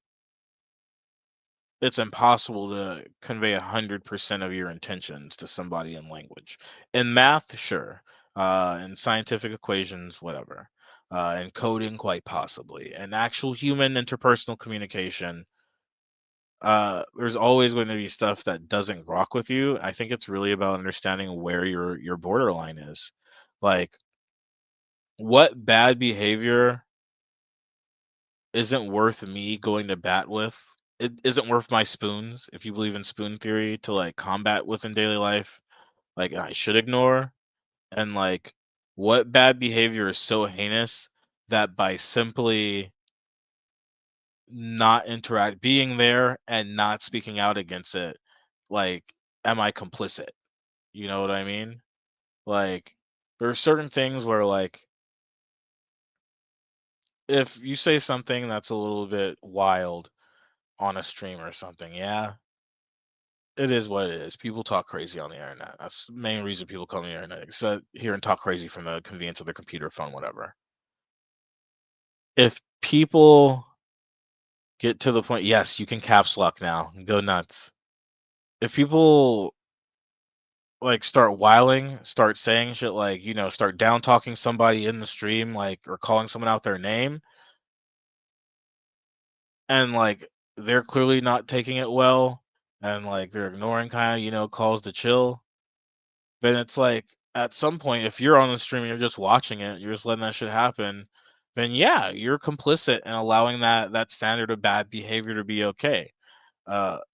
it's impossible to convey 100% of your intentions to somebody in language. In math, sure. In scientific equations, whatever. In coding, quite possibly. In actual human interpersonal communication, there's always going to be stuff that doesn't rock with you. I think it's really about understanding where your borderline is. Like, what bad behavior isn't worth me going to bat with? It isn't worth my spoons, if you believe in spoon theory, to like combat with in daily life. Like, I should ignore. And like, what bad behavior is so heinous that by simply not interact being there and not speaking out against it, like, am I complicit? You know what I mean? Like, there are certain things where, like, if you say something that's a little bit wild on a stream or something, yeah, it is what it is. People talk crazy on the internet. That's the main reason people come on the internet. Sit here and talk crazy from the convenience of their computer, phone, whatever. If people get to the point, yes, you can caps lock now. Go nuts. If people like start whiling, start saying shit like, start down talking somebody in the stream, like, or calling someone out their name, and like they're clearly not taking it well, and like they're ignoring kind of, calls to chill, then it's like at some point, if you're on the stream and you're just watching it, you're just letting that shit happen, then yeah, you're complicit in allowing that standard of bad behavior to be okay.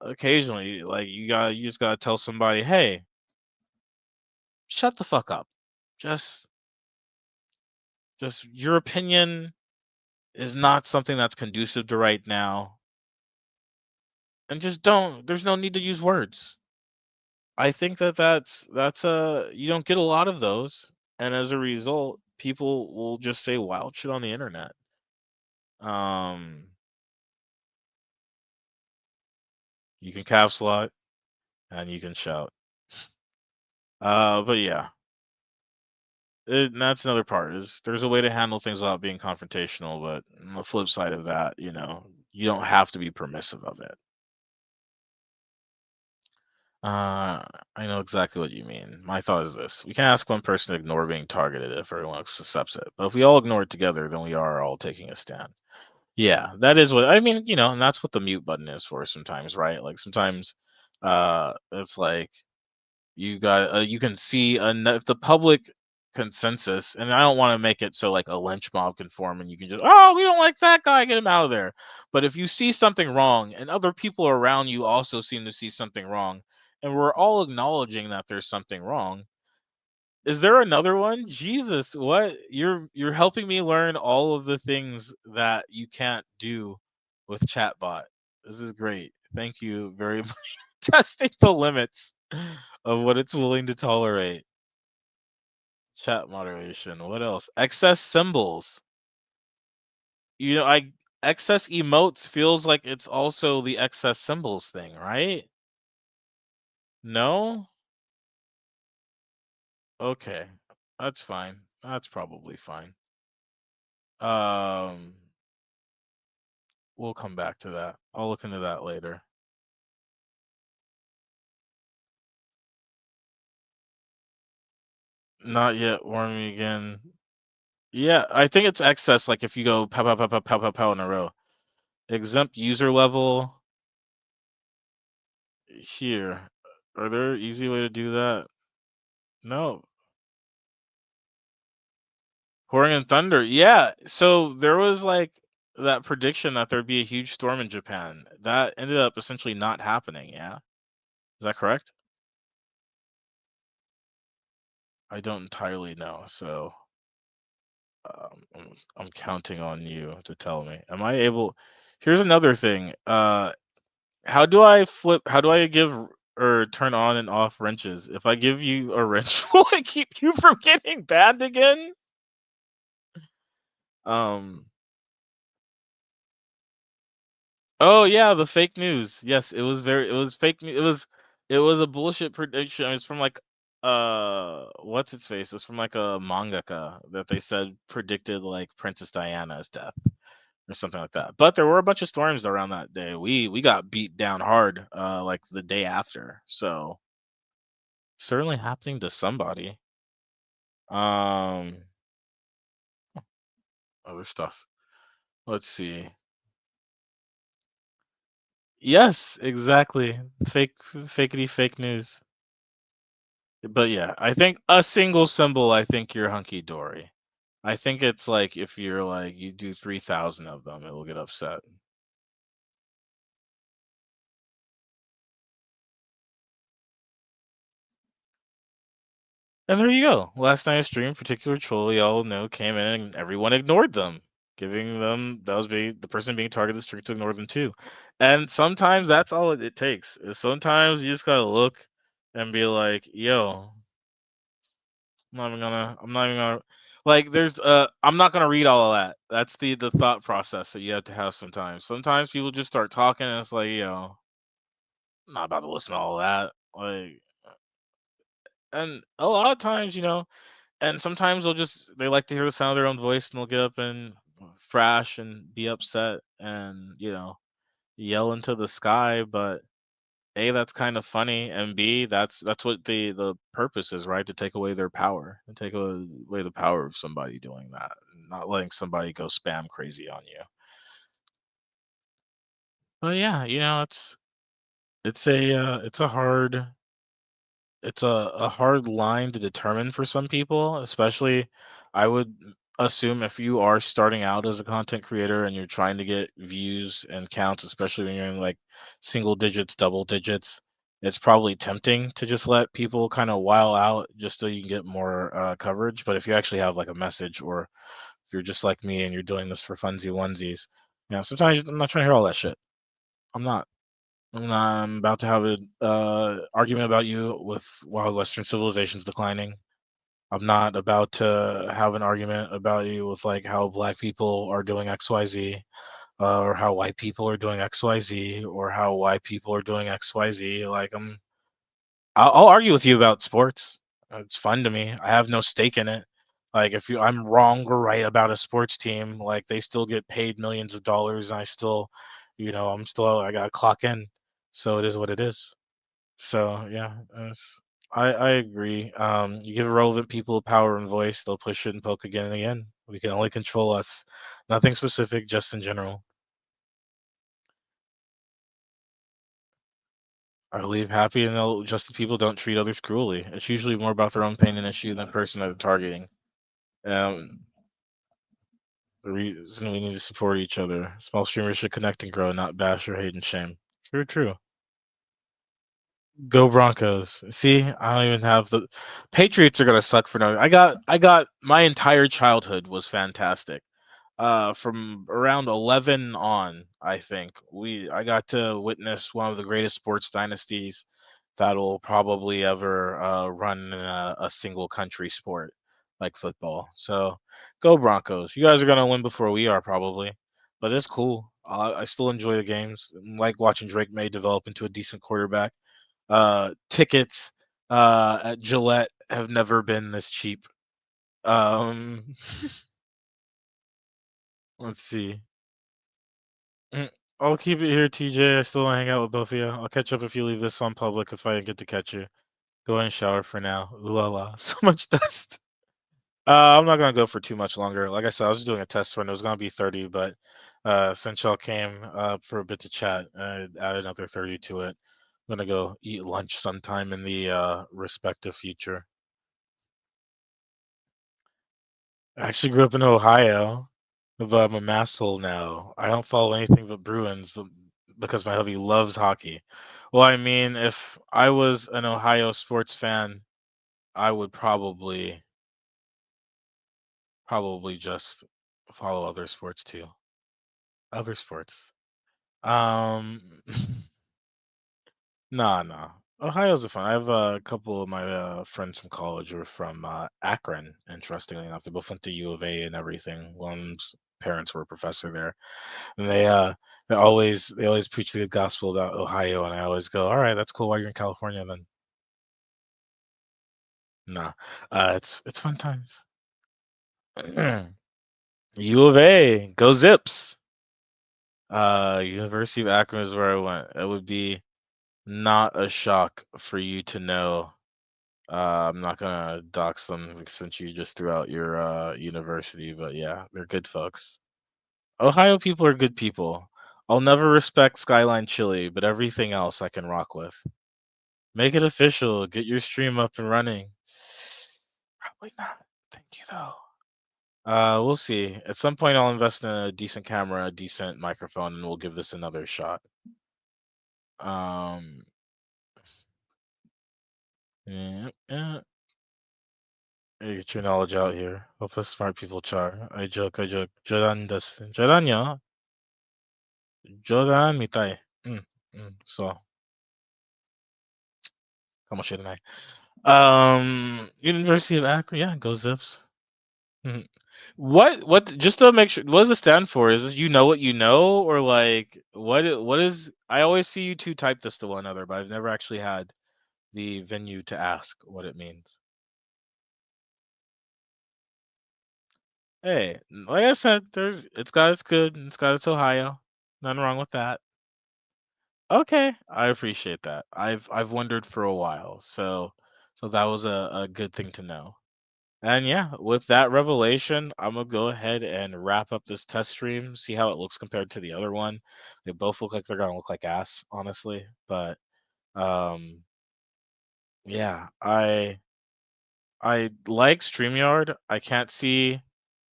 Occasionally, like you just gotta tell somebody, hey, shut the fuck up. Just just your opinion is not something that's conducive to right now. And just don't there's no need to use words. I think that's you don't get a lot of those, and as a result, people will just say wild shit on the internet. Um, you can caps lock and you can shout. But yeah, and that's another part is there's a way to handle things without being confrontational, but on the flip side of that, you don't have to be permissive of it. Uh, I know exactly what you mean. My thought is this: we can ask one person to ignore being targeted if everyone else accepts it, but if we all ignore it together, then we are all taking a stand. Yeah, that is what I mean, and that's what the mute button is for sometimes, right? Like sometimes it's like you can see if the public consensus, and I don't want to make it so like a lynch mob can form and you can just, oh, we don't like that guy, get him out of there. But if you see something wrong and other people around you also seem to see something wrong, and we're all acknowledging that there's something wrong, is there another one? Jesus, what? You're helping me learn all of the things that you can't do with chatbot. This is great. Thank you very much. Testing the limits of what it's willing to tolerate. Chat moderation. What else? Excess symbols. I excess emotes feels like it's also the excess symbols thing, right? No? Okay. That's fine. That's probably fine. Um We'll come back to that. I'll look into that later. Not yet. Warn me again. Yeah, I think it's excess. Like if you go pow pow pow pow pow pow pow in a row. Exempt user level here. Are there easy way to do that? No. Pouring in thunder. Yeah. So there was like that prediction that there'd be a huge storm in Japan. That ended up essentially not happening. Yeah. Is that correct? I don't entirely know. So I'm counting on you to tell me. Am I able? Here's another thing. How do I give or turn on and off wrenches? If I give you a wrench, will I keep you from getting banned again? Um. Oh yeah, the fake news. Yes, it was fake news. It was a bullshit prediction. It was from like what's its face? It was from like a mangaka that they said predicted like Princess Diana's death or something like that. But there were a bunch of storms around that day. We got beat down hard like the day after. So certainly happening to somebody. Um Other stuff. Let's see. Yes, exactly. Fakety fake news. But yeah, I think a single symbol, I think you're hunky dory. I think it's like if you're like you do 3,000 of them, it'll get upset. And there you go. Last night's stream, particular troll y'all know came in and everyone ignored them, giving them that was the person being targeted strict to ignore them too. And sometimes that's all it takes. Is sometimes you just gotta look and be like, yo, I'm not even gonna like there's I'm not gonna read all of that. That's the thought process that you have to have sometimes. Sometimes people just start talking and it's like, yo, I'm not about to listen to all that. Like and a lot of times, and sometimes they like to hear the sound of their own voice and they'll get up and thrash and be upset and, yell into the sky, but A, that's kind of funny, and B, that's what the purpose is, right? To take away their power and take away the power of somebody doing that, not letting somebody go spam crazy on you. But yeah, it's a hard line to determine for some people, especially I would assume if you are starting out as a content creator and you're trying to get views and counts, especially when you're in like single digits, double digits, it's probably tempting to just let people kind of while out just so you can get more coverage. But if you actually have like a message, or if you're just like me and you're doing this for funsy onesies, sometimes I'm not trying to hear all that shit. I'm not. I'm about to have an argument about you with while Western civilization's declining. I'm not about to have an argument about you with like how black people are doing XYZ, or how white people are doing XYZ, or how white people are doing XYZ. Like I'll argue with you about sports. It's fun to me. I have no stake in it. Like if I'm wrong or right about a sports team, like they still get paid millions of dollars, and I still, I gotta clock in. So it is what it is. So yeah, I agree. You give relevant people power and voice, they'll push it and poke again and again. We can only control us. Nothing specific, just in general. I leave happy and they'll just the people don't treat others cruelly. It's usually more about their own pain and issue than the person that they're targeting. Um, the reason we need to support each other. Small streamers should connect and grow, not bash or hate and shame. True, true. Go Broncos. See, I don't even have the Patriots are gonna suck for no. I got my entire childhood was fantastic. From around 11 on, I think I got to witness one of the greatest sports dynasties that will probably ever run in a single country sport like football. So go Broncos. You guys are gonna win before we are probably, but it's cool. I still enjoy the games. Like watching Drake May develop into a decent quarterback. Tickets at Gillette have never been this cheap. Um, let's see. Mm, I'll keep it here, TJ. I still want to hang out with both of you. I'll catch up if you leave this on public if I didn't get to catch you. Go ahead and shower for now. Ooh la la. So much dust. I'm not gonna go for too much longer. Like I said, I was just doing a test run. It was gonna be 30, but since y'all came for a bit to chat, I added another 30 to it. I'm gonna go eat lunch sometime in the respective future. I actually grew up in Ohio, but I'm a masshole now. I don't follow anything but Bruins, because my hubby loves hockey. Well, I mean, if I was an Ohio sports fan, I would probably just follow other sports too. Other sports. Um, nah, nah. Ohio's a fun. I have a couple of my friends from college who are from Akron. Interestingly enough, they both went to U of A and everything. One's parents were a professor there. And they always preach the good gospel about Ohio, and I always go, all right, that's cool. Why you're in California then? Nah, it's fun times. U of A, go Zips. University of Akron is where I went. It would be not a shock for you to know. I'm not gonna dox them since you just threw out your university, but yeah, they're good folks. Ohio people are good people. I'll never respect Skyline Chili, but everything else I can rock with. Make it official. Get your stream up and running. Probably not. Thank you though. We'll see. At some point, I'll invest in a decent camera, a decent microphone, and we'll give this another shot. Um, yeah, yeah. Get your knowledge out here. Help us smart people char. I joke, I joke. Joran desu. Joran yo. Joran mitai. So, かもしれない. University of Akron, yeah, go Zips. Mhm. What just to make sure, what does it stand for? Is it you know what you know, or like what is, I always see you two type this to one another, but I've never actually had the venue to ask what it means. Hey, like I said, there's it's got its good, and it's got its Ohio. Nothing wrong with that. Okay, I appreciate that. I've wondered for a while, so that was a good thing to know. And yeah, with that revelation, I'm gonna go ahead and wrap up this test stream, see how it looks compared to the other one. They both look like they're gonna look like ass, honestly. But um, yeah, I like StreamYard. I can't see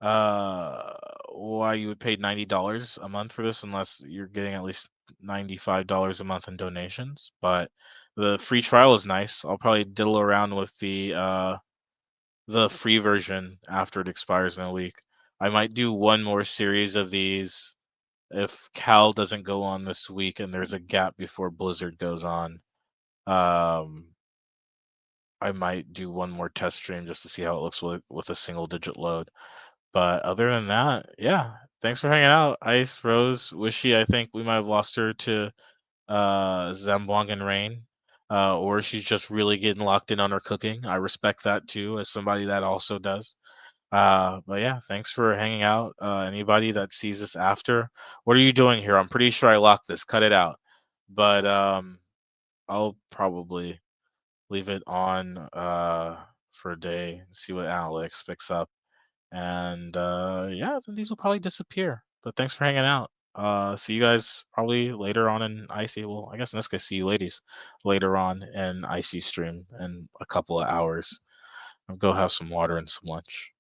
uh why you would pay $90 a month for this unless you're getting at least $95 a month in donations. But the free trial is nice. I'll probably diddle around with the free version after it expires in a week. I might do one more series of these if Cal doesn't go on this week and there's a gap before Blizzard goes on. Um, I might do one more test stream just to see how it looks with a single digit load. But other than that, yeah. Thanks for hanging out, Ice, Rose, Wishy. I think we might have lost her to Zamboang and Rain. Or she's just really getting locked in on her cooking. I respect that too, as somebody that also does. But yeah, thanks for hanging out. Anybody that sees this after, what are you doing here? I'm pretty sure I locked this. Cut it out. But I'll probably leave it on for a day and see what Alex picks up. And yeah, then these will probably disappear. But thanks for hanging out. See you guys probably later on in Icy. Well, I guess in this case, see you ladies later on in Icy stream in a couple of hours. I'll go have some water and some lunch.